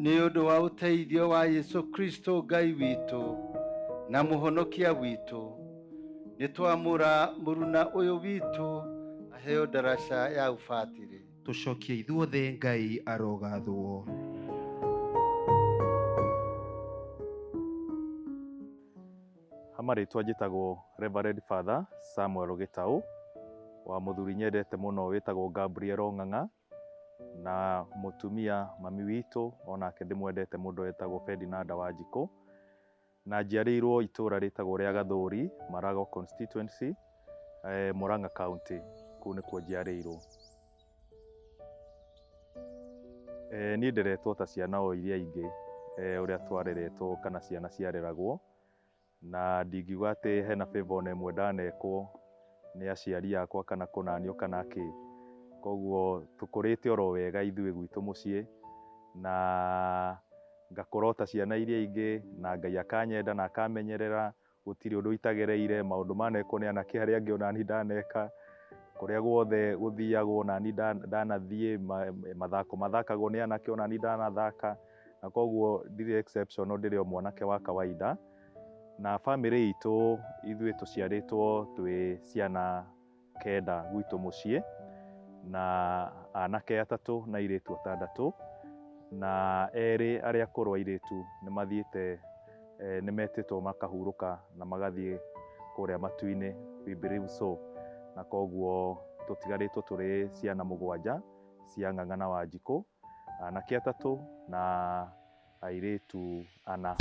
nĩ ũndũ wa ũteithio wa Yesu Kristo Ngai witũ na mũhonokia witũ, nĩtwamũra mũruna ũyũ witũ aheo ndaraca ya ũbatĩrĩ. Tũcokie ithuothe Ngai arogathwo. Hamarĩtwa njĩtagwo Reverend Father Samuel Gĩtaũ, wa mũthuri nyendete mũno wĩtagwo Gabriel Ong'ang'a, na mũtumia mami witũ onake ndĩmwendete mũndũ wĩtagwo Ferdinand Wanjikũ, na njiarĩirwo itũra rĩtagwo rĩa Gathũri, Marago constituency, Murang'a County, kũu nĩkuo njiarĩirwo. Niĩ nderetwo ta ciana o iria ingĩ ũrĩa twareretwo kana ciana ciareragwo, na ndingiuga atĩ hena favor ona ĩmwe ndanekwo nĩ aciari akwa kana kũnanio kana kĩ. Koguo tũkũrĩte oro wega ithuĩ gwitũ mũciĩ, na ngakũra ta ciana iria ingĩ, na Ngai akanyenda na akamenyerera, gũtirĩ ũndũ itagereire, maũndũ manekwo nĩ anake arĩa angĩ onani ndaneka, kũrĩa guothe gũthiagwo nani ndanathiĩ, mathako mathakagwo nĩ anake onani ndanathaka, na koguo ndirĩ exceptional, ndĩrĩ o mwanake wa kawaida. Na bamĩrĩ itũ ithuĩ tũciarĩtwo twĩ ciana 9 gwitũ mũciĩ, na anake 3 na airĩtu 6, na erĩ arĩa akũrũ airĩtu nĩmathiĩte nĩmetĩtwo makahurũka na magathiĩ kũrĩa matu-inĩ, we believe so. Na koguo tũtigarĩtwo tũrĩ ciana 7 cia Ng'ang'a na Wanjikũ, anake 3 na airĩtu 4.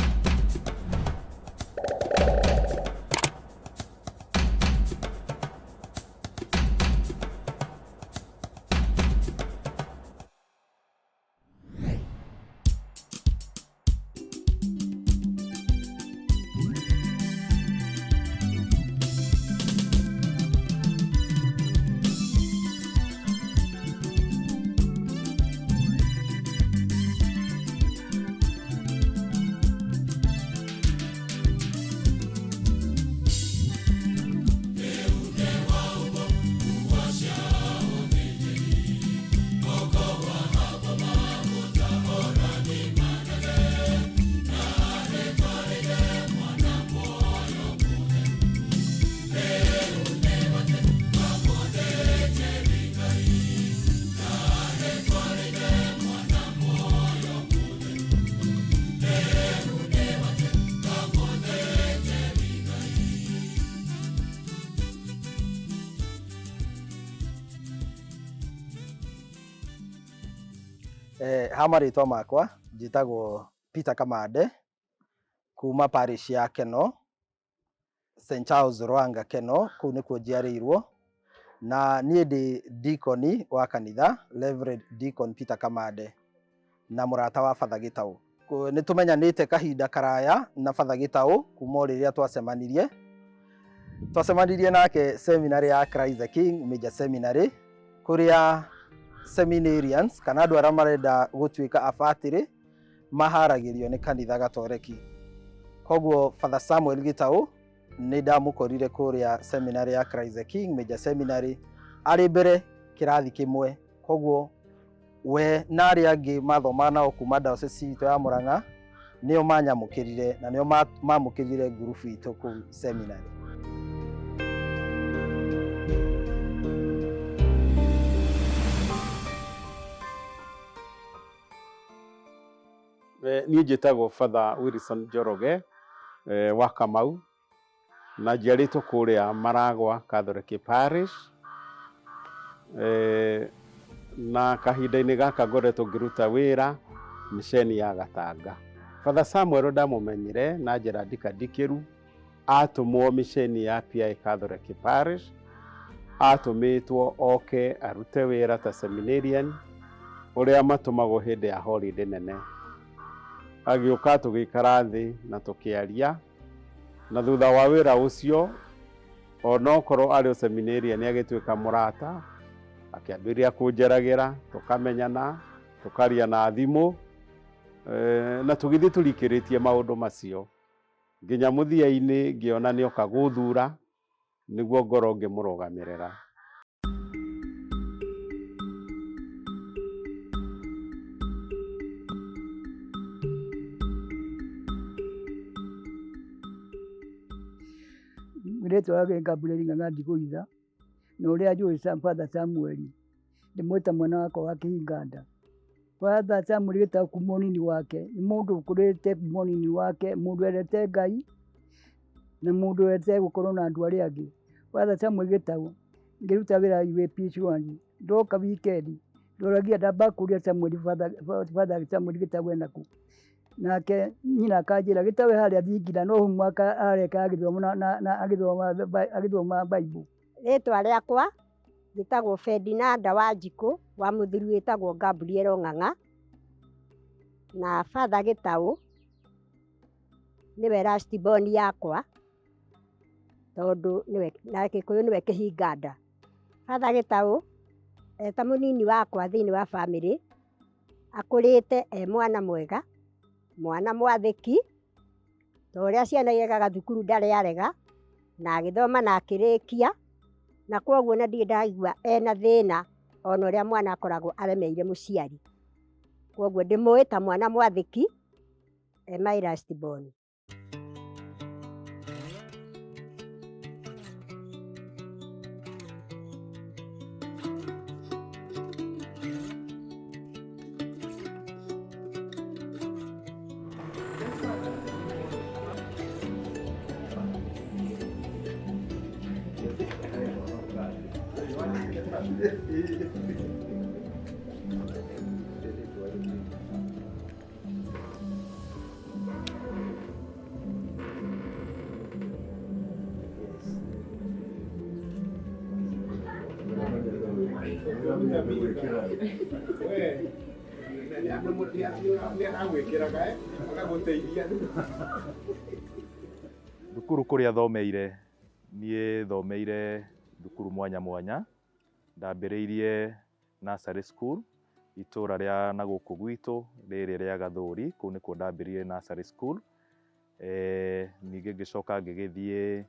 Hamarĩtwa makwa njĩtagwo Peter Kamande, kuma parish ya Keno, St Charles Rwanga Keno, kũu nĩkuo njiarĩirwo, na niĩ ndĩ deacon wa kanitha, Reverend Deacon Peter Kamande, na mũrata wa Father Gĩtaũ. Nĩtũmenyanĩte kahinda karaya na Father Gĩtaũ kuma rĩrĩa twacemanirie nake seminary ya Christ the King Major Seminary, kũrĩa seminarians kana andũ arĩa marenda gũtuĩka abatĩrĩ maharagĩrio nĩ kanitha gatoreki. Koguo Father Samuel Gĩtaũ nĩ ndamũkorire kũrĩa seminary ya Christ the King Major Seminary arĩ mbere kĩrathi kĩmwe. Koguo we na arĩa angĩ mathoma nao kuma diocese itũ ya Murang'a nĩo manyamũkĩrire na nĩo mamũkĩrire ngurubu itũ kũu seminary. Niĩ njĩtagwo Father Wilson Njoroge wa Kamau, na njiarĩtwo kũrĩa Maragwa Catholic Parish, na kahinda-inĩ gaka ngoretwo ngĩruta wĩra mĩceni ya Gatanga. Father Samuel ndamũmenyire na njĩra ndikandikĩru, atũmwo mĩceni ya PI Catholic Parish, atũmĩtwo oke arute wĩra ta seminarian ũrĩa matũmagwo hĩndĩ ya holiday nene. Agĩũka tũgĩikara thĩ na tũkĩaria, na thutha wa wĩra ũcio onokorwo arĩ o seminarian agĩtuĩka mũrata, akĩambĩrĩria kũnjeragĩra, tũkamenyana, tũkaria na thimũ, na tũgĩthiĩ tũrikĩrĩtie maũndũ macio. Nginya mũthia-inĩ ngĩona nĩoka gũthura nĩguo ngorwo ngĩmũrũgamĩrĩra. rĩtwa rĩake Gabriel Ng'ang'a Ndigũitha, na ũrĩa njũĩ Father Samuel, ndĩmwĩta mwana wakwa wa kĩhinganda. Father Samuel Gĩtaũ kuma ũnini wake nĩ mũndũ ũkũrĩte kuma ũnini wake, mũndũ wendete Ngai na mũndũ wendete gũkorwo na andũ arĩa angĩ. Father Samuel Gĩtaũ ngĩruta wĩra UAP Cũani, ndoka wikendi ndoragia ndamba kũria Father Samuel Gĩtaũ enakũ, nake nyina akanjĩra Gĩtaũ harĩa thingira no humaka areka agĩthoma Bible. Rĩtwa rĩakwa njĩtagwo Ferdinanda Wanjikũ, wa mũthuri wĩtagwo Gabriel Ng'ang'a, na Father Gĩtaũ nĩwe last born yakwa, tondũ na Gĩkũyũ nĩwe kĩhinganda. Father Gĩtaũ ta mũnini wakwa thĩinĩ wa bamĩrĩ, akũrĩte mwana mwega, mwana mwathĩki, ta ũrĩa ciana iregaga thukuru ndarĩ arega, na agĩthoma na akĩrĩkia, na kwoguo na ndirĩ ndaigua ena thĩna ona ũrĩa mwana akoragwo aremeire mũciari. Kwoguo ndĩmũĩ ta mwana mwathĩki, my last born. Thukuru kũrĩa thomeire, niĩ thomeire thukuru mwanya mwanya. Ndambĩrĩirie nursery school itũra rĩa nagũkũ gwitũ rĩrĩ rĩa Gathũri, kũu nĩkuo ndambĩrĩirie nursery school. Ningĩ ngĩcoka ngĩgĩthiĩ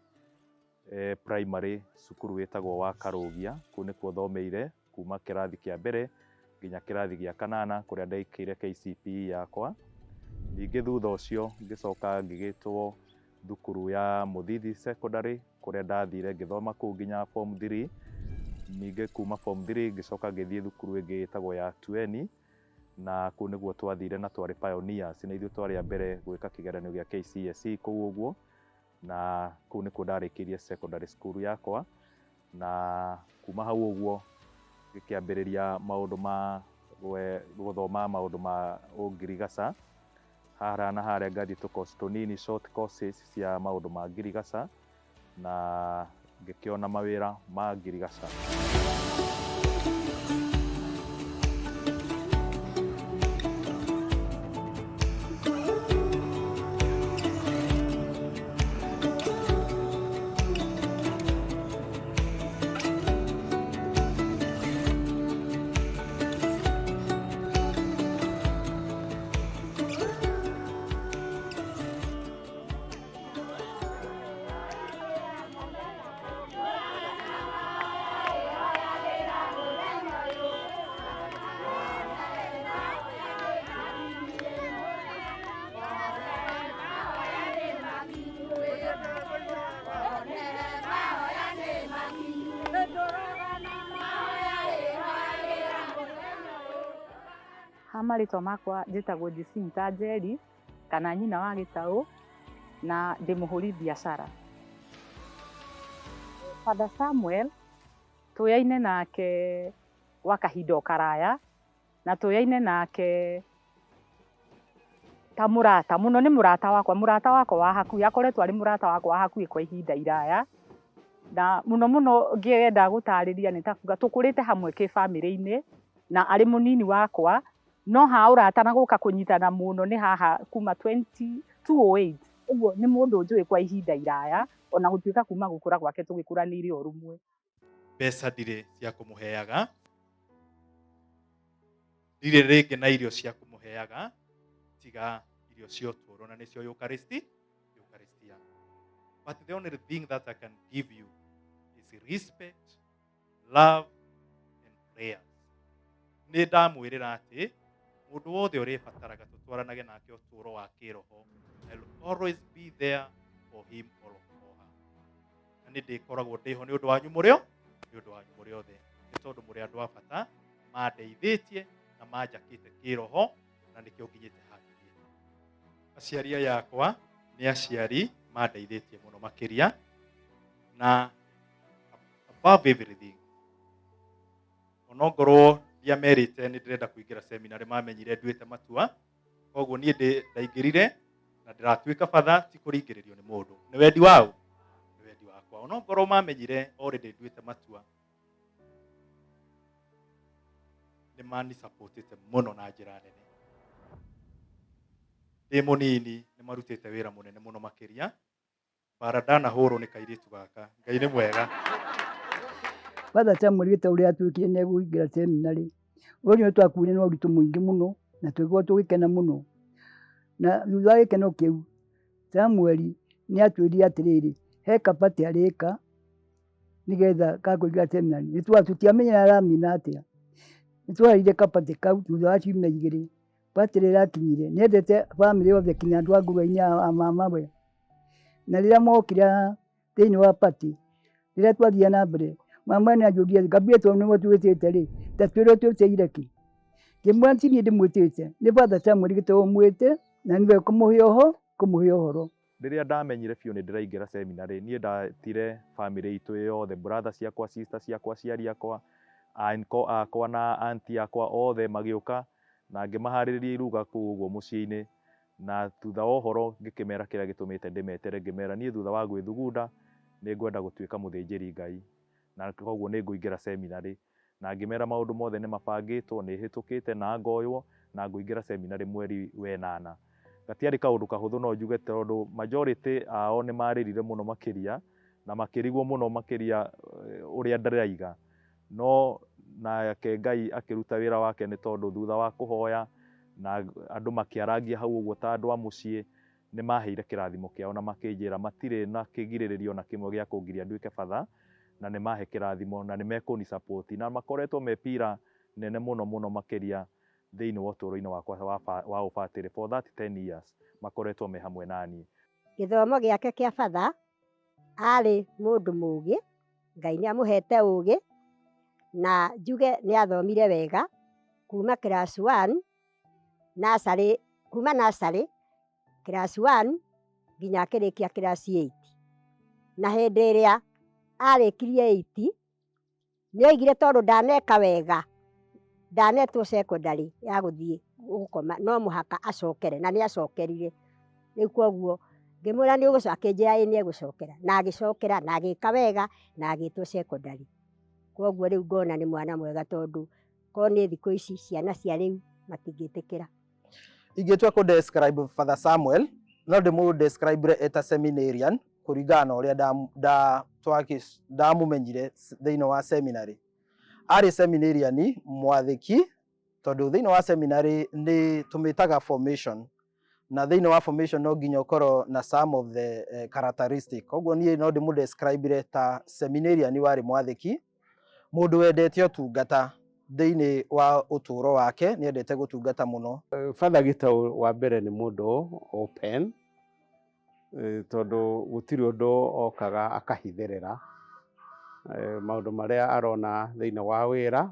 primary cukuru wĩtagwo wa Karũgia, kũu nĩkuo thomeire kuma kĩrathi kĩa mbere nginya kĩrathi gĩa kanana, kũrĩa ndekĩire KCPE yakwa. Ningĩ thutha ũcio ngĩcoka ngĩgĩtwo thukuru ya Mũthithi secondary, kũrĩa ndathire ngĩthoma kũu nginya form 3. Ningĩ kuma form 3 ngĩcoka ngĩthiĩ thukuru ĩngĩ ĩtagwo ya Tueni, na kũu nĩguo twathire na twarĩ pioneers, na ithuĩ twarĩ a mbere gwĩka kĩgeranio gĩa KCSE kũu ũguo, na kũu nĩkuo ndarĩkĩirie secondary school yakwa. Na kuma hau ũguo ngĩkĩambĩrĩria maũndũ ma gũthoma maũndũ ma ũngirigaca, harĩa na harĩa ngathiĩ tũkoci tũnini short courses cia maũndũ ma ngirigaca, na ngĩkĩona mawĩra ma ngirigaca. Marĩtwa makwa njĩtagwo Jacinta Njeri, kana nyina wa Gĩtaũ, na ndĩ mũhũri biacara. Father Samuel tũyaine nake gwa kahinda o karaya, na tũyaine nake ta mũrata mũno. Nĩ mũrata wakwa wa hakuhĩ, akoretwo arĩ mũrata wakwa wa hakuhĩ kwa ihinda iraya, na mũno ngĩenda gũtarĩria nĩ ta kuga tũkũrĩte hamwe kĩ-bamĩrĩ-inĩ, na arĩ mũnini wakwa, no ha ũrata na gũka kũnyitana mũno nĩ haha kuma 2008. Ũguo nĩ mũndũ njũĩ kwa ihinda iraya, ona gũtuĩka kuma gũkũra gwake tũgĩkũranĩire o rũmwe. Mbeca ndirĩ cia kũmũheaga, ndirĩ rĩngĩ na irio cia kũmũheaga tiga irio cia ũtũũro, na nĩcio Eucharistia. But the only thing that I can give you is respect, love and prayers. Nĩ ndamwĩrĩra atĩ mũndũ wothe ũrĩbataraga tũtwaranage nake ũtũũro wa kĩroho, I will always be there for him or for her. na nĩ ndĩkoragwo ndĩho nĩ ũndũ wanyu mũrĩo nĩ ũndũ wanyu mũrĩ othe nĩ tondũ mũrĩ andũ a bata mandeithĩtie na manjakĩte kĩroho na nĩkĩo nginyĩte handũ gĩkĩ. Aciari aya yakwa nĩ aciari mandeithĩtie mũno makĩria na above everything onokorwo ndiamerĩte nĩ ndĩrenda kũingĩra seminarĩ mamenyire nduĩte matua, koguo niĩ ndaingĩrire na ndĩratuĩka batha ti kũringĩrĩrio nĩ mũndũ, nĩ wendi wao nĩ wendi wakwa. Onokorwo mamenyire already nduĩte matua nĩ mani supportĩte mũno na njĩra nene. Ndĩ mũnini nĩ marutĩte wĩra mũnene mũno makĩria, bara ndanahũrwo nĩ kairĩtu gaka. Ngai nĩ mwega. Father Samuel gĩta ũrĩa atuĩkire nĩ egũingĩra seminarĩ, ũyũ nĩ twakuire na ũritũ mũingĩ mũno na tũgĩkorwo tũgĩkena mũno, na thutha wa gĩkeno kĩu Samuel nĩ atwĩrire atĩrĩrĩ he kabati arĩka nĩgetha gakũingĩra seminarĩ. Tũtiamenyaga aramina atĩa, nĩ twarĩire kabati kau thutha wa ciumia 2. Pati rĩrĩa akinyire nĩ endete bamĩrĩ yothe kinya andũ a ngũrũwe-inĩ a mamawe, na rĩrĩa mokire thĩinĩ wa pati rĩrĩa twathiĩ na mbere mama nĩ anjũria ngambia tondũ nĩmo twĩtĩte rĩ ta twĩrwo twĩtĩire kĩ. Ngĩmwĩra ti niĩ ndĩmwĩtĩte nĩ Father Samuel gĩta ũmwĩte na nĩwe kũmũhe ũhoro. Rĩrĩa ndamenyire biũ nĩ ndĩraingĩra seminarĩ, niĩ ndatire bamĩrĩ itũ yothe, brother ciakwa, sister ciakwa, aciari akwa, uncle akwa na auntie akwa othe magĩũka na ngĩmaharĩrĩria iruga kũu ũguo mũciĩ-inĩ, na thutha wa ũhoro ngĩkĩmera kĩrĩa gĩtũmĩte ndĩmetere, ngĩmera niĩ thutha wa gwĩthugunda nĩ ngwenda gũtuĩka mũthĩnjĩri Ngai na koguo nĩ ngũingĩra seminarĩ, na ngĩmera maũndũ mothe nĩ mabangĩtwo, nĩ hĩtũkĩte na ngoywo na ngũingĩra seminarĩ mweri wa 8. Gatiarĩ kaũndũ kahũthũ no njuge tondũ majority ao nĩ marĩrire mũno makĩria na makĩrigwo mũno makĩria ũrĩa ndĩraiga, no nake Ngai akĩruta wĩra wake nĩ tondũ thutha wa kũhoya na andũ makĩarangia hau ũguo ta andũ a mũciĩ nĩ maheire kĩrathimo kĩao na makĩnjĩra matirĩ na kĩgirĩrĩrio na kĩmwe gĩa kũngiria nduĩke batha, na nĩ mahe kĩrathimo na nĩ mekũni support na makoretwo me pira nene mũno mũno makĩria thĩinĩ wa ũtũũro-inĩ wakwa wa ũbatĩrĩ for that 10 years makoretwo me hamwe naniĩ. Gĩthomo gĩake kĩa batha arĩ mũndũ mũũgĩ, Ngai nĩ amũhete ũũgĩ na njuge nĩ athomire wega kuma class 1 nursery, kuma nursery class 1 nginya akĩrĩkia class 8, na hĩndĩ ĩrĩa arĩkirie 8 nĩ oigire tondũ ndaneka wega ndanetwo secondary ya gũthiĩ gũkoma no mũhaka acokere, na nĩ acokerire. Rĩu koguo ngĩmwĩra nĩ ũgũcoka, akĩnjĩra ĩĩ nĩ egũcokera na agĩcokera na agĩka wega na agĩtwo secondary. Koguo rĩu ngona nĩ mwana mwega tondũ korwo nĩ thikũ ici ciana cia rĩu matingĩtĩkĩra. Ingĩtua kũ describe Father Samuel no ndĩmũ describe eta seminarian kũringana na ũrĩa ndamũmenyire thĩinĩ wa seminarĩ. Arĩ seminarian mwathĩki tondũ thĩinĩ wa seminarĩ nĩ tũmĩtaga formation, na thĩinĩ wa formation no nginya ũkorwo na some of the characteristic. Koguo niĩ no ndĩmũ describe ta seminarian warĩ mwathĩki, mũndũ wendete ũtungata thĩinĩ wa ũtũũro wake, nĩ endete gũtungata mũno. Father gĩta wa mbere nĩ mũndũ open, tondũ gũtirĩ ũndũ okaga akahithĩrĩra maũndũ marĩa arona thĩinĩ wa wĩra,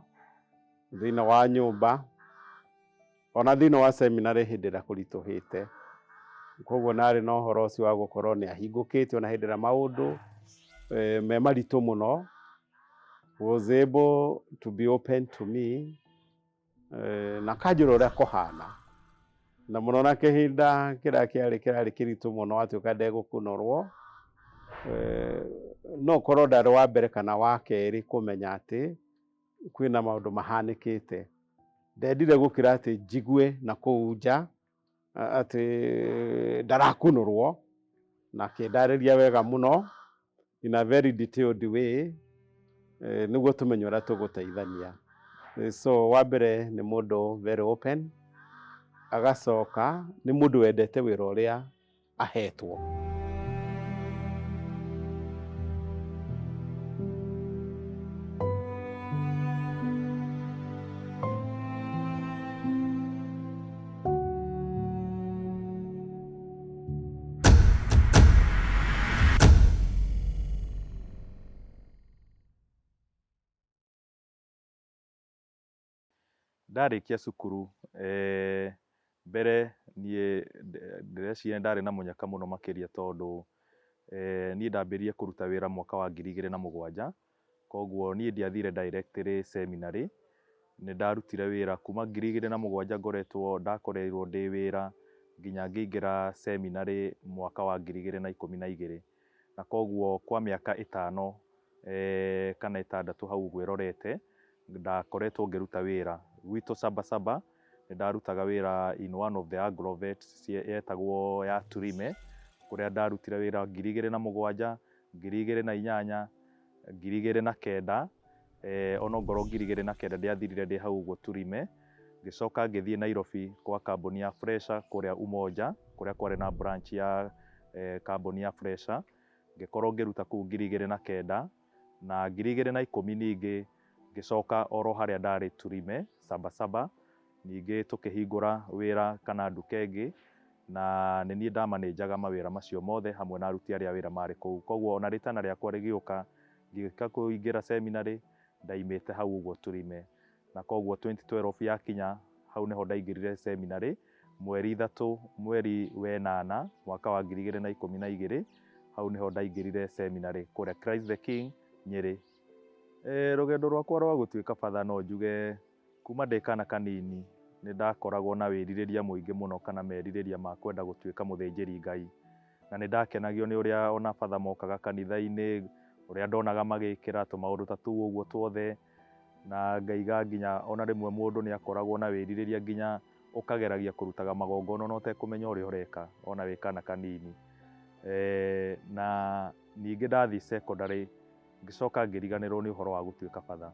thĩinĩ wa nyũmba, ona thĩinĩ wa seminarĩ hĩndĩ ĩrĩa kũritũhĩte. Koguo narĩ na ũhoro ũcio wa gũkorwo nĩ ahingũkĩte ona hĩndĩ ĩrĩa maũndũ me maritũ mũno, was able to be open to me, na kanjũra ũrĩa kũhana, na mũno na kĩhinda kĩrĩa kĩarĩ kĩritũ mũno atuĩka ndegũkũnorwo, no korwo ndarĩ wa mbere kana wa kerĩ kũmenya atĩ kwĩna maũndũ mahanĩkĩte. Ndendire gũkĩra atĩ njigue na kũu nja atĩ ndarakũnorwo, na akĩndarĩria wega mũno in a very detailed way, nĩguo tũmenye ũrĩa tũgũteithania. So wa mbere nĩ mũndũ very open, agacoka nĩ mũndũ wendete wĩra ũrĩa ahetwo. ndarĩkia cukuru mbere niĩ ndĩreciria ndarĩ na mũnyaka mũno makĩria tondũ niĩ ndambĩrĩirie kũruta wĩra mwaka wa 2007, koguo niĩ ndiathire directly seminary. Nĩ ndarutire wĩra kuma 2007 ndakoreirwo ndĩ wĩra nginya ngĩingĩra seminary mwaka wa 2012, na koguo kwa mĩaka 5 kana 6 hau gwĩrorete ndakoretwo ngĩruta wĩra gwitũ Sabasaba. Nĩ ndarutaga wĩra in one of the agrovets yetagwo ya Turime, kũrĩa ndarutire wĩra 2007, 2008, 2009, onokorwo 2009 ndiathirire ndĩ hau ũguo Turime. Ngĩcoka ngĩthiĩ Nairobi kwa kambuni ya Fresha kũrĩa Umoja, kũrĩa kwarĩ na branch ya kambuni ya Fresha. Ngĩkorwo ngĩruta kũu 2009, na 2010 ningĩ ngĩcoka oro harĩa ndarĩ Turime Sabasaba. Ningĩ tũkĩhingũra wĩra kana nduka ĩngĩ, na nĩ niĩ ndamanĩnjaga mawĩra macio mothe hamwe na aruti arĩa wĩra marĩ kũu. Koguo ona rĩtana rĩakwa rĩgĩũka ngĩũka kũingĩra seminary ndaimĩte hau ũguo Turime, na koguo 2012 yakinya hau nĩho ndaingĩrire seminary mweri 3 mweri wa 8 mwaka wa 2012. Hau nĩho ndaingĩrire seminary kũrĩa Christ the King Nyĩrĩ. Rũgendo rwakwa rwa gũtuĩka batha no njuge kuma ndĩ kana kanini nĩ ndakoragwo na wĩrirĩria mũingĩ mũno kana merirĩria ma kwenda gũtuĩka mũthĩnjĩri Ngai, na nĩ ndakenagio nĩ ũrĩa ona batha mokaga kanitha-inĩ, ũrĩa ndonaga magĩkĩra tũmaũndũ ta tũu ũguo tuothe, na ngaiga nginya ona rĩmwe mũndũ nĩ akoragwo na wĩrirĩria nginya ũkageragia kũrutaga magongona na ũtekũmenya ũrĩa ũreka ona wĩ kana kanini. Na ningĩ ndathiĩ secondary ngĩcoka ngĩriganĩrwo nĩ ũhoro wa gũtuĩka batha,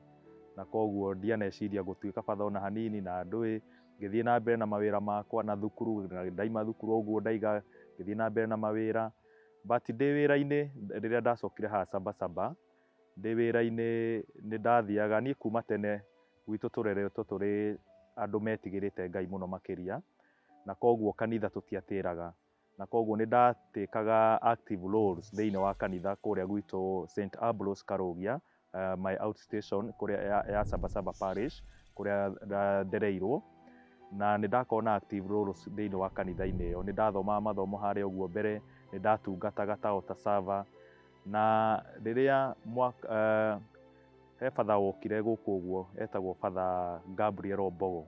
na koguo ndianeciria gũtuĩka batha ona hanini, na ndũĩ ngĩthiĩ na mbere na mawĩra makwa na thukuru, na ndaima thukuru ũguo ndaiga ngĩthiĩ na mbere na mawĩra. But ndĩ wĩra-inĩ rĩrĩa ndacokire haha Sabasaba, ndĩ wĩra-inĩ nĩ ndathiaga niĩ kuma tene gwitũ tũreretwo tũrĩ andũ metigĩrĩte Ngai mũno makĩria, na koguo kanitha tũtiatĩraga, na koguo nĩ ndatĩkaga active roles thĩinĩ wa kanitha kũrĩa gwitũ St Ambrose Karogia, my outstation kũrĩa ya Sabasaba parish kũrĩa ndereirwo, na nĩ ndakorwo na active roles thĩinĩ wa kanitha-inĩ ĩyo. Nĩ ndathomaga mathomo harĩa ũguo mbere, nĩ ndatungataga ta ota server, na rĩrĩa he batha wokire gũkũ ũguo etagwo Father Gabriel Ombogo,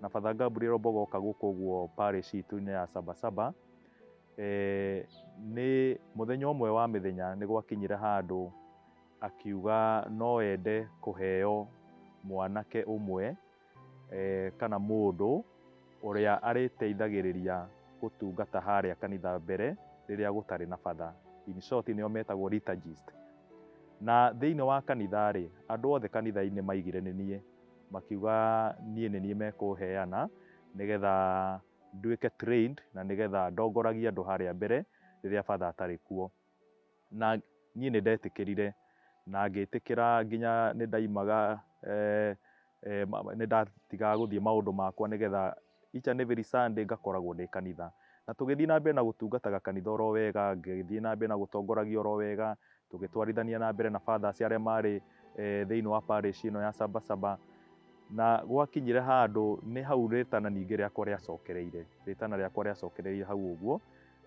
na Father Gabriel Ombogo oka gũkũ ũguo parish itũ-inĩ ya Sabasaba. Nĩ mũthenya ũmwe wa mĩthenya nĩ gwakinyire handũ akiuga no ende kũheo mwanake ũmwe kana mũndũ ũrĩa arĩteithagĩrĩria gũtungata harĩa kanitha mbere rĩrĩa gũtarĩ na batha. In short nĩo metagwo liturgist. Na thĩinĩ wa kanitha rĩ, andũ othe kanitha-inĩ maigire nĩ niĩ, makiuga niĩ nĩ niĩ mekũheana nĩgetha nduĩke trained na nĩgetha ndongoragie andũ harĩa mbere rĩrĩa batha atarĩ kuo. Na niĩ nĩ ndetĩkĩrire na ngĩtĩkĩra nginya nĩ ndaimaga nĩ ndatigaga gũthiĩ maũndũ makwa nĩgetha each and every Sunday ngakoragwo ndĩ kanitha, na tũgĩthiĩ na mbere na gũtungataga kanitha oro wega, ngĩthiĩ na mbere na gũtongoragia oro wega, tũgĩtwarithania na mbere na fathers arĩa marĩ thĩinĩ wa parish ĩno ya Sabasaba. Na gwakinyire handũ nĩ hau rĩtana ningĩ rĩakwa rĩacokereire, rĩtana rĩakwa rĩacokereire hau ũguo,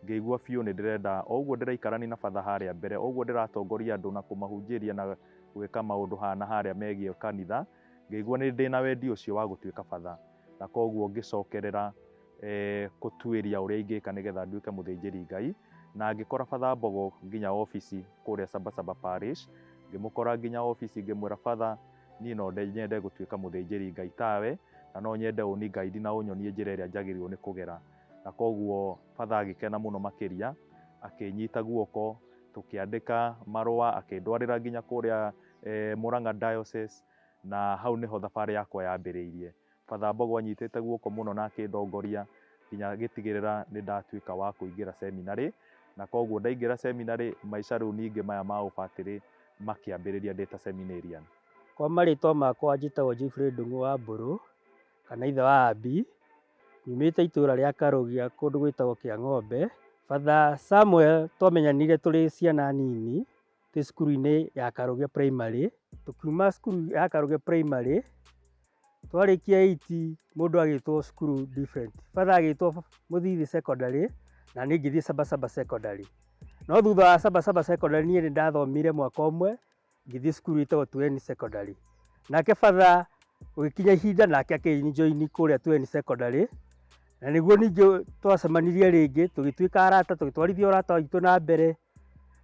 ngĩigua biũ nĩ ndĩrenda o ũguo ndĩraikarania na batha harĩa mbere, o ũguo ndĩratongoria andũ na kũmahunjĩria na gwĩka maũndũ hana harĩa megiĩ kanitha, ngĩigua nĩ ndĩ na wendi ũcio wa gũtuĩka batha, na koguo ngĩcokerera gũtuĩria ũrĩa ingĩka nĩgetha nduĩke mũthĩnjĩri Ngai, na ngĩkora Father Mbogo nginya ofici kũrĩa Sabasaba parish, ngĩmũkora nginya ofici ngĩmwĩra batha, niĩ no nyende gũtuĩka mũthĩnjĩri Ngai tawe, na no nyende ũni guide na ũnyonie njĩra ĩrĩa njagĩrĩirwo nĩ kũgera. Na koguo batha agĩkena mũno makĩria, akĩnyita guoko, tũkĩandĩka marũa, akĩndwarĩra nginya kũrĩa Murang'a diocese, na hau nĩho thabarĩ yakwa yambĩrĩirie. Father Mbogo anyitĩte guoko mũno na akĩndongoria nginya gĩtigĩrĩra nĩ ndatuĩka wa kũingĩra seminary, na koguo ndaingĩra seminary maica rĩu ningĩ maya ma ũbatĩrĩ makĩambĩrĩria ndĩ ta seminarian. Kwa marĩtwa makwa njĩtagwo Geoffrey Ndung'u wa Mbũrũ kana ithe wa Abi, nyumĩte itũũra rĩa Karogia kũndũ gwĩtagwo Kĩang'ombe. Father Samuel twamenyanire tũrĩ ciana nini twĩ cukuru-inĩ ya Karogia primary. Tukiuma cukuru ya Karogia primary Twarĩkia 8 mũndũ agĩtwo cukuru different. Father agĩtwo Mũthithi secondary na niĩ ngĩthiĩ Sabasaba secondary. No thutha wa Sabasaba secondary niĩ nĩndathomire mwaka ũmwe ngĩthiĩ cukuru ĩtagwo Tueni secondary. Nake Father gũgĩkinya ihinda nake akĩnjoini kũrĩa Tueni secondary, na nĩguo ningĩ twacemanirie rĩngĩ tũgĩtuĩka arata, tũgĩtwarithia ũrata witũ na mbere.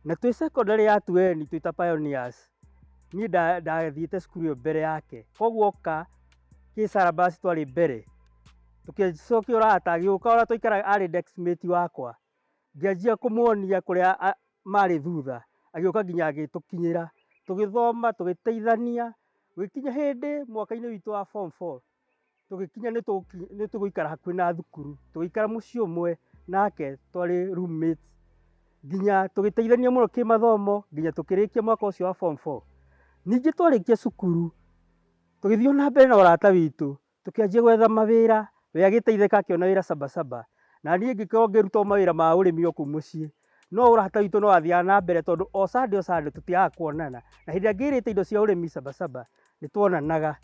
Na twĩ secondary ya Tueni twĩ ta pioneers, niĩ ndathiĩte cukuru ĩyo mbere yake, koguo oka kĩ-syllabus twarĩ mbere. Tũkĩcokia ũrata, agĩũka ũrĩa twaikaraga arĩ deskmate wakwa, ngĩanjia kũmuonia kũrĩa marĩ thutha, agĩũka nginya agĩtũkinyĩra, tũgĩthoma tũgĩteithania. Gũgĩkinya hĩndĩ mwaka-inĩ witũ wa form 4 tũgĩkinya nĩtũgũikara hakuhĩ na thukuru, tũgĩikara mũciĩ ũmwe nake, twarĩ roommates, nginya tũgĩteithania mũno kĩmathomo nginya tũkĩrĩkia mwaka ũcio wa form 4. Ningĩ twarĩkia cukuru tũgĩthiĩ na mbere na ũrata witũ, tũkĩanjia gwetha mawĩra, we agĩteithĩka akĩona wĩra Sabasaba, na niĩ ngĩkorwo ngĩruta mawĩra ma ũrĩmi o kũu mũciĩ. No ũrata witũ no wathiaga na mbere tondũ o Sunday tũtiagaga kuonana, na hĩndĩ ĩrĩa ngĩrĩte indo cia ũrĩmi Sabasaba nĩtuonanaga,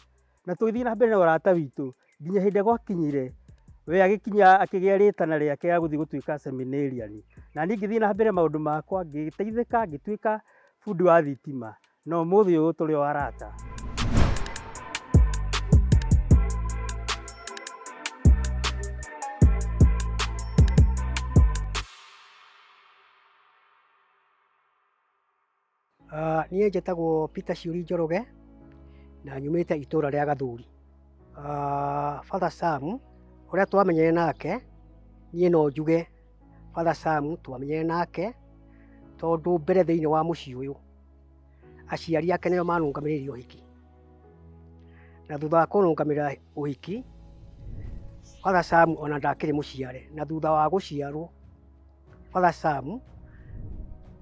na tũgĩthiĩ na mbere na ũrata witũ nginya hĩndĩ ĩrĩa gwakinyire we agĩkinya akĩgĩa rĩtana rĩake ya gũthiĩ gũtuĩka seminarian, na niĩ ngĩthiĩ na mbere maũndũ makwa, ngĩteithĩka ngĩtuĩka bundi wa thitima, na ũmũthĩ ũyũ tũrĩ o arata. Niĩ njĩtagwo Peter Ciuri Njoroge na nyumĩte itũũra rĩa Gathuri. Father Sam ũrĩa twamenyire nake, niĩ no njuge Father Sam twamenyire nake tondũ mbere thĩinĩ wa mũciĩ ũyũ aciari ake nĩo manũngamĩrĩire ũhiki, na thutha wa kũnũngamĩrĩra ũhiki Father Sam ona ndakĩrĩ mũciare, na thutha wa gũciarwo Father Sam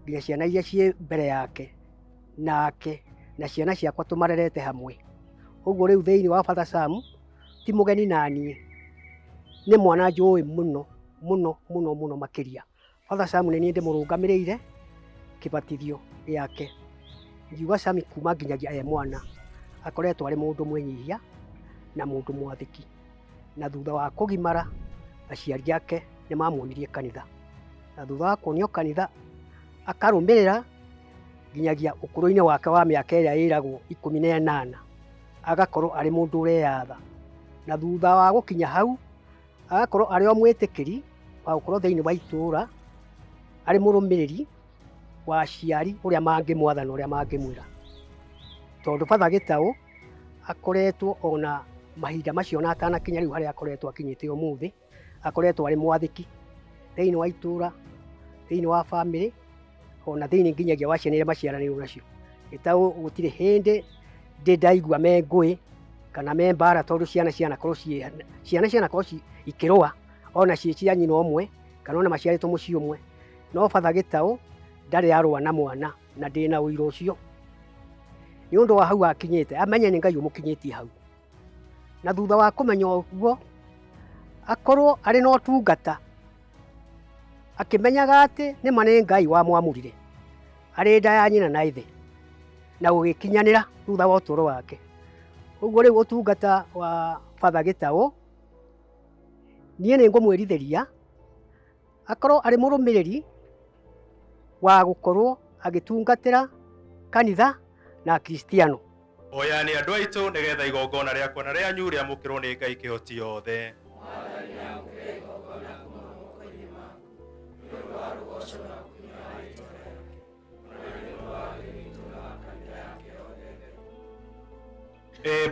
nginya ciana iria ciĩ mbere yake nake na ciana ciakwa tũmarerete hamwe. Ũguo rĩu thĩinĩ wa Father Sam ti mũgeni naniĩ, nĩ mwana njũĩ mũno mũno mũno mũno makĩria. Father Sam nĩ niĩ ndĩmũrũngamĩrĩire kĩbatithio gĩake, ngiuga Sam kuma nginyagia e mwana akoretwo arĩ mũndũ mwĩnyihia na mũndũ mwathĩki, na thutha wa kũgimara aciari ake nĩ mamuonirie kanitha, na thutha wa kuonio kanitha akarũmĩrĩra nginyagia ũkũrũ-inĩ wake wa mĩaka ĩrĩa ĩragwo 18 agakorwo arĩ mũndũ ũreyatha, na thutha wa gũkinya hau agakorwo arĩ o mwĩtĩkĩri wa gũkorwo thĩinĩ wa itũũra arĩ mũrũmĩrĩri wa aciari ũrĩa mangĩmwatha na ũrĩa mangĩmwĩra, tondũ Father Gĩtaũ akoretwo ona mahinda macio na atanakinya rĩu harĩa akoretwo akinyĩte ũmũthĩ, akoretwo arĩ mwathĩki thĩinĩ wa itũũra, thĩinĩ wa bamĩrĩ, ona thĩinĩ nginyagia wa ciana iria maciaranĩirwo nacio. Gĩtaũ gũtirĩ hĩndĩ ndaigua me ngũĩ kana me mbara, tondũ ciana cianakorwo ikĩrũa ona ciĩ cia nyina ũmwe kana ona maciarĩtwo mũciĩ ũmwe, no Father Gĩtaũ ndarĩ arũa na mwana, na ndĩna ũira ũcio nĩ ũndũ wa hau akinyĩte, amenye nĩ Ngai ũmũkinyĩtie hau, na thutha wa kũmenya ũguo akorwo arĩ na ũtungata, akĩmenyaga atĩ nĩ ma nĩ Ngai wamwamũrire arĩ nda ya nyina na ithe, na gũgĩkinyanĩra thutha wa ũtũũro wake. Ũguo rĩu ũtungata wa Father Gĩtaũ niĩ nĩ ngũmwĩrithĩria akorwo arĩ mũrũmĩrĩri wa gũkorwo agĩtungatĩra kanitha na Kristiano. Oya nĩ andũ aitũ nĩgetha igongona rĩakwa na rĩanyu rĩamũkĩrwo nĩ Ngai kĩhoti yothe.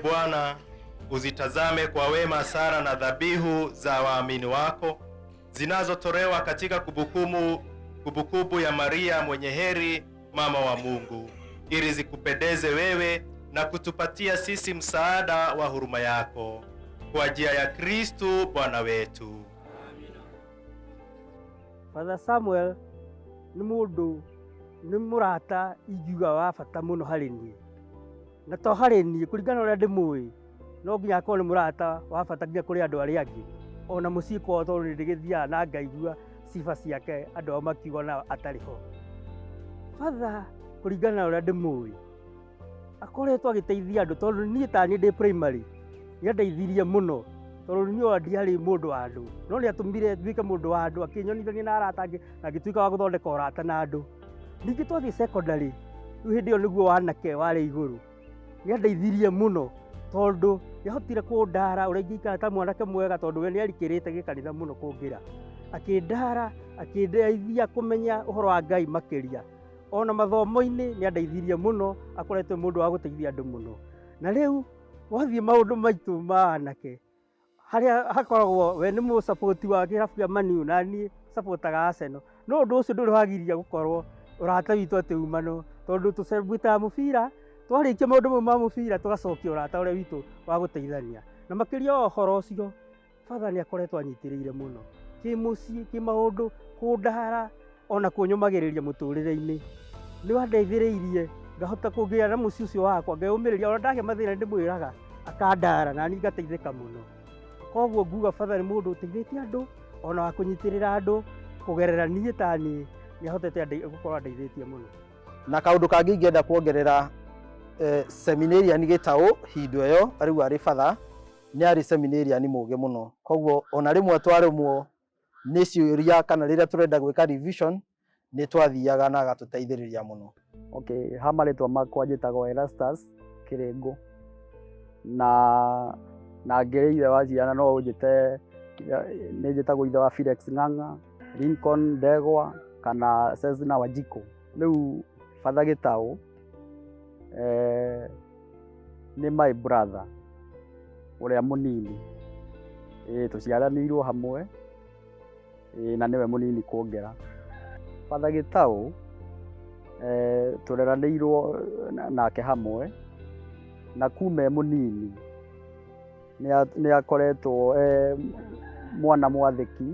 Bwana, uzitazame kwa wema sala na dhabihu za waamini wako zinazotolewa katika kumbukumbu ya Maria mwenye heri, mama wa Mungu, ili zikupendeze wewe na kutupatia sisi msaada wa huruma yako, kwa njia ya Kristo Bwana wetu. Father Samuel nĩ mũndũ nĩ mũrata ingiuga wa bata mũno harĩ niĩ, na to harĩ niĩ kũringana ũrĩa ndĩmũĩ, no nginya akorwo nĩ mũrata wa bata nginya kũrĩ andũ arĩa angĩ, ona mũciĩ kwao, tondũ nĩ ndĩgĩthiaga na ngaigua ciba ciake andũ ao makiuga na atarĩ ho. Father kũringana na ũrĩa ndĩmũĩ akoretwo agĩteithia andũ, tondũ niĩ ta niĩ ndĩ primary nĩandeithirie mũno tondũ niĩ ndiarĩ mũndũ wa andũ, no nĩatũmire nduĩke mũndũ wa andũ, akĩnyonithania na arata angĩ na ngĩtuĩka wa gũthondeka ũrata na andũ. Ningĩ twathiĩ secondary, rĩu hĩndĩ ĩyo nĩguo wanake warĩ igũrũ, nĩandeithirie mũno tondũ nĩahotire kũndara ũrĩa ingĩikara ta mwanake mwega tondũ we nĩarikĩrĩte gĩkanitha mũno kũngĩra. Akĩndara, akĩndeithia kũmenya ũhoro wa Ngai makĩria. Ona mathomo-inĩ nĩandeithirie mũno, akoretwo mũndũ wa gũteithia andũ mũno. Na rĩu wathiĩ maũndũ maitũ ma anake, harĩa hakoragwo we nĩ mũsapoti wa kĩrabu kĩa Man U na niĩ sapotaga Arsenal. No ũndũ ũcio ndũrĩ wagiririe gũkorwo ũrata witũ atĩ umano, tondũ tũcambutaga mũbira, twarĩkia maũndũ mau ma mũbira tũgacokia ũrata ũrĩa witũ wa gũteithania. Na makĩria wa ũhoro ũcio, Father nĩakoretwo anyitĩrĩire mũno kĩmũciĩ, kĩmaũndũ, kũndara, ona kũnyũmagĩrĩria mũtũrĩre-inĩ. Nĩwandeithĩrĩirie ngahota kũgĩa na mũciĩ ũcio wakwa, ngeyũmĩrĩria, ona ndagĩa mathĩna ndĩmwĩraga, akandara na niĩ ngateithĩka mũno. Koguo nguga Father nĩ mũndũ ũteithĩtie andũ, ona wa kũnyitĩrĩra andũ, kũgerera niĩ ta niĩ, nĩahotete gũkorwo andeithĩtie mũno. Na kaũndũ kangĩ ingĩenda kuongerera, seminarian Gĩtaũ hingo ĩyo rĩu arĩ Father, nĩarĩ seminarian mũũgĩ mũno. Koguo ona rĩmwe twarũmwo nĩ ciũria kana rĩrĩa tũrenda gwĩka revision, nĩ twathiaga na agatũteithĩrĩria mũno. Okay, ha marĩtwa makwa njĩtagwo Erastus Kĩrĩngũ, na ngĩrĩ ithe wa ciana no ũnjĩte nĩ njĩtagwo ithe wa Felix Ng'ang'a, Lincoln Ndegwa kana Cessna Wanjikũ. Rĩu Father Gĩtaũ nĩ my brother ũrĩa mũnini, tũciaranĩirwo hamwe na nĩwe mũnini kuongera. Father Gĩtaũ tũreranĩirwo nake hamwe, na kuma mũnini nĩakoretwo mwana mwathĩki,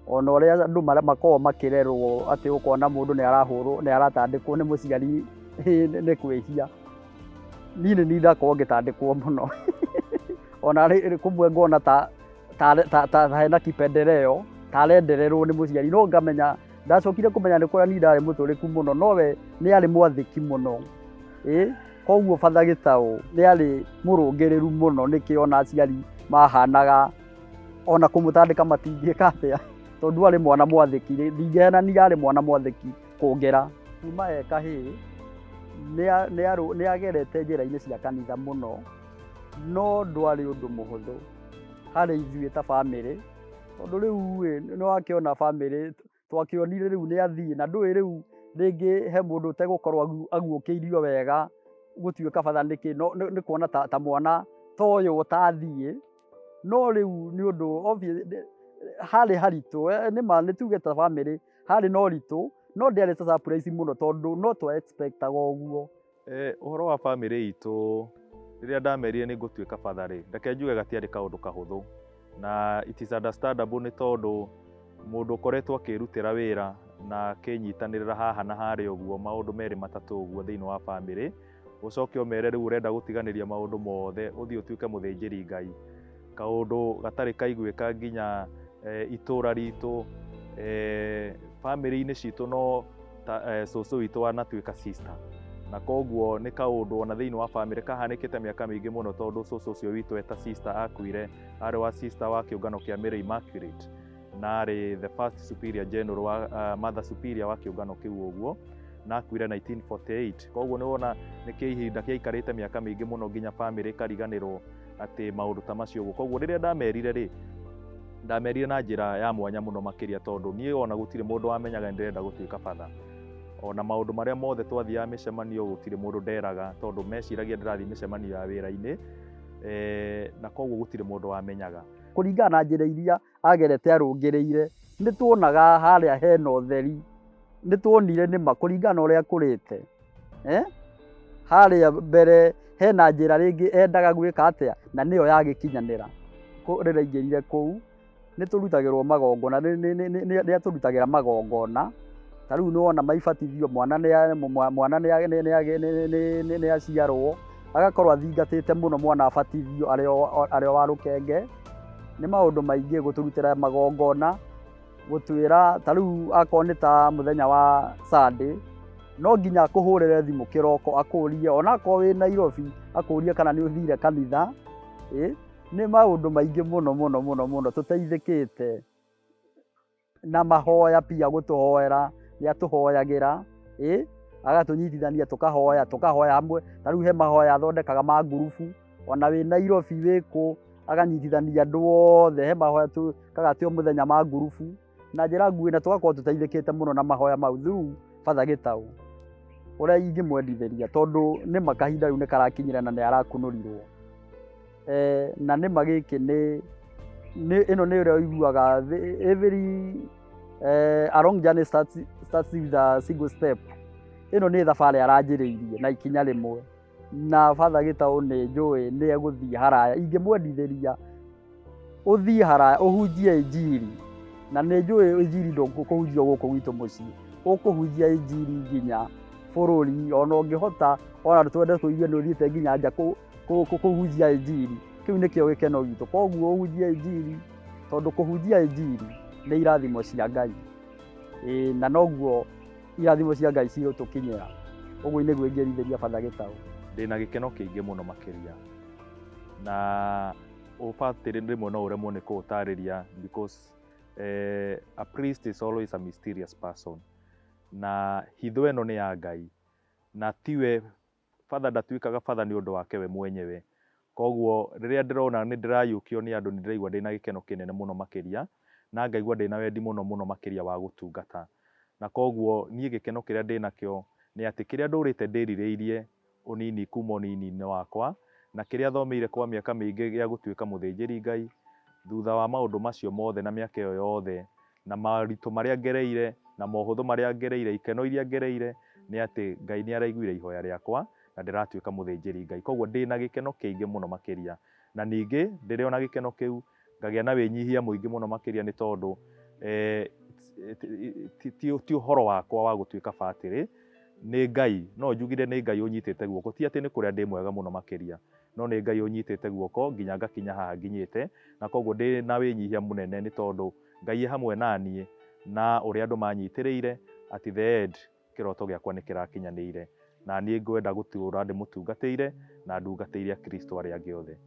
ona ũrĩa andũ makoragwo makĩrerwo atĩ ũkona mũndũ nĩarahũrwo nĩaratandĩkwo nĩ mũciari nĩ kwĩhia. Niĩ nĩ niĩ ndakorwo ngĩtandĩkwo mũno ona kũmwe ngona ta hena kipendeleo, tarendererwo nĩ mũciari, no ngamenya ndacokire kũmenya nĩ kũrĩa niĩ ndarĩ mũtũrĩku mũno, nowe nĩarĩ mwathĩki mũno. Koguo Father Gĩtaũ nĩarĩ mũrũngĩrĩru mũno, nĩkĩo ona aciari mahanaga ona kũmũtandĩka matingĩka atĩa, tondũ arĩ mwana mwathĩki. Ndingĩhenania arĩ mwana mwathĩki kũngera. Kuma kahĩĩ nĩagerete njĩra-inĩ cia kanitha mũno, no ndwarĩ ũndũ mũhũthũ harĩ ithuĩ ta bamĩrĩ, tondũ rĩu nĩwakĩona bamĩrĩ twakĩonire rĩu nĩathiĩ, na ndũĩ rĩu rĩngĩ he mũndũ ũtegũkorwo aguũkĩirio wega gũtuĩka Father nĩkĩ, nĩ kuona ta mwana ta ũyũ ũtathiĩ. No rĩu nĩ ũndũ harĩ haritũ, nĩ tuge ta bamĩrĩ harĩ no ritũ, no ndĩarĩ ta surprise mũno tondũ no twa expectaga ũguo. Ũhoro wa bamĩrĩ itũ, rĩrĩa ndamerire nĩ ngũtuĩka Father rĩ, reke njuge gatiarĩ kaũndũ kahũthũ, na it is understandable nĩ tondũ mũndũ ũkoretwo akĩrutĩra wĩra na akĩnyitanĩrĩra haha na harĩa ũguo maũndũ merĩ matatũ ũguo thĩinĩ wa bamĩrĩ, ũcoke ũmere rĩu ũrenda gũtiganĩria maũndũ mothe ũthiĩ ũtuĩke mũthĩnjĩri Ngai, kaũndũ gatarĩ kaiguĩka nginya itũũra ritũ, bamĩrĩ-inĩ citũ no cũcũ witũ wanatuĩka sister, na koguo nĩ kaũndũ ona thĩinĩ wa bamĩrĩ kahanĩkĩte mĩaka mĩingĩ mũno, tondũ cũcũ ũcio witũ eta sister akuire, arĩ wa sister wa kĩũngano kĩa Mary Immaculate, na arĩ the first superior general wa mother superior wa kĩũngano kĩu ũguo, na akuire 1948. Koguo nĩwona nĩ kĩihinda kĩaikarĩte mĩaka mĩingĩ mũno nginya bamĩrĩ ĩkariganĩrwo atĩ maũndũ ta macio ũguo. Koguo rĩrĩa ndamerire rĩ, ndamerire na njĩra ya mwanya mũno makĩria, tondũ niĩ ona gũtirĩ mũndũ wamenyaga ndĩrenda gũtuĩka Father. Ona maũndũ marĩa mothe twathiaga mĩcemanio gũtirĩ mũndũ nderaga, tondũ meciragia ndĩrathiĩ mĩcemanio ya wĩra-inĩ, na koguo gũtirĩ mũndũ wamenyaga. Kũringana na njĩra iria agerete arũngĩrĩire, nĩ tuonaga harĩa hena ũtheri, nĩ tuonire nĩma kũringana na ũrĩa kũrĩte. Harĩa mbere hena njĩra rĩngĩ endaga gwĩka atĩa, na nĩyo yagĩkinyanĩra. Rĩrĩa aingĩrire kũu nĩ tũrutagĩrwo magongona, nĩ atũrutagĩra magongona. Ta rĩu nĩwona maibatithio, mwana nĩ aciarwo, agakorwo athingatĩte mũno mwana abatithio arĩ o wa rũkenge. Nĩ maũndũ maingĩ gũtũrutĩra magongona, gũtwĩra ta rĩu akorwo nĩ ta mũthenya wa Sunday, no nginya akũhũrĩre thimũ kĩroko akũrie, ona akorwo wĩ Nairobi akũrie kana nĩ ũthire kanitha, nĩ maũndũ maingĩ mũno tũteithĩkĩte na mahoya pia gũtũhoera, nĩ atũhoyagĩra, agatũnyitithania tũkahoya hamwe. Ta rĩu he mahoya athondekaga ma ngurubu, ona wĩ Nairobi wĩkũ aganyitithania andũ othe, he mahoya twĩkaga tĩ o mũthenya ma ngurubu, na njĩra nguhĩ na tũgakorwo tũteithĩkĩte mũno na mahoya mau through Father Gitau, ũrĩa ingĩmwendithĩria tondũ nĩma kahinda rĩu nĩ karakinyire na nĩ arakunũrirwo. Na nĩma gĩkĩ ĩno nĩ ũrĩa ũiguaga every a long journey starts with a single step. Ĩno nĩ thabarĩ aranjĩrĩirie na ikinya rĩmwe, na Father Gitau nĩ njũĩ nĩ egũthiĩ haraya. Ingĩmwendithĩria ũthiĩ haraya, ũhunjie injiri, na nĩ njũĩ injiri ndũkũhunjio gũkũ gwitũ mũciĩ, ũkũhunjia injiri nginya bũrũri, ona ũngĩhota ona twende kũigua nĩ ũthiĩte nginya nja kũhunjia injiri, kĩu nĩkĩo gĩkeno gitũ. Koguo ũhunjie injiri, tondũ kũhunjia injiri nĩ irathimo cia Ngai, na noguo irathimo cia Ngai cigũtũkinyĩra. Ũguo nĩguo ingĩerithĩria Father Gitau. Ndĩna gĩkeno kĩingĩ mũno makĩria, na ũbatĩrĩ rĩmwe no ũremwo nĩ kũũtarĩria because a priest is always a mysterious person, na hitho ĩno nĩ ya Ngai, na tiwe Father ndatuĩkaga Father nĩ ũndũ wake we mwenyewe. Koguo rĩrĩa ndĩrona nĩ ndĩrayũkio nĩ andũ nĩ ndĩraigua ndĩna gĩkeno kĩnene mũno makĩria, na ngaigua ndĩna wendi mũno makĩria wa gũtungata. Na koguo niĩ gĩkeno kĩrĩa ndĩnakĩo nĩ atĩ kĩrĩa ndũrĩte ndĩrirĩirie ũnini kuma ũnini-inĩ wakwa, na kĩrĩa thomeire kwa mĩaka mĩingĩ gĩa gũtuĩka mũthĩnjĩri Ngai, thutha wa maũndũ macio mothe na mĩaka ĩyo yothe, na maũritũ marĩa ngereire na mohũthũ marĩa ngereire, ikeno iria ngereire, nĩ atĩ Ngai nĩ araiguire ihoya rĩakwa na ndĩratuĩka mũthĩnjĩri Ngai. Koguo ndĩna gĩkeno kĩingĩ mũno makĩria, na ningĩ ndĩrĩ ona gĩkeno kĩu ngagĩa na wĩnyihia mũingĩ mũno makĩria, nĩ tondũ ti ũhoro wakwa wa gũtuĩka batĩrĩ, nĩ Ngai. No njugire nĩ Ngai ũnyitĩte guoko, ti atĩ nĩ kũrĩa ndĩ mwega mũno makĩria, no nĩ Ngai ũnyitĩte guoko nginya ngakinya haha nginyĩte. Na koguo ndĩ na wĩnyihia mũnene nĩ tondũ Ngai hamwe na niĩ, na ũrĩa andũ manyitĩrĩire at the end kĩroto gĩakwa nĩ kĩrakinyanĩire, na niĩ ngwenda gũtũũra ndĩmũtungatĩire na ndungatĩire Kristo arĩa angĩ othe.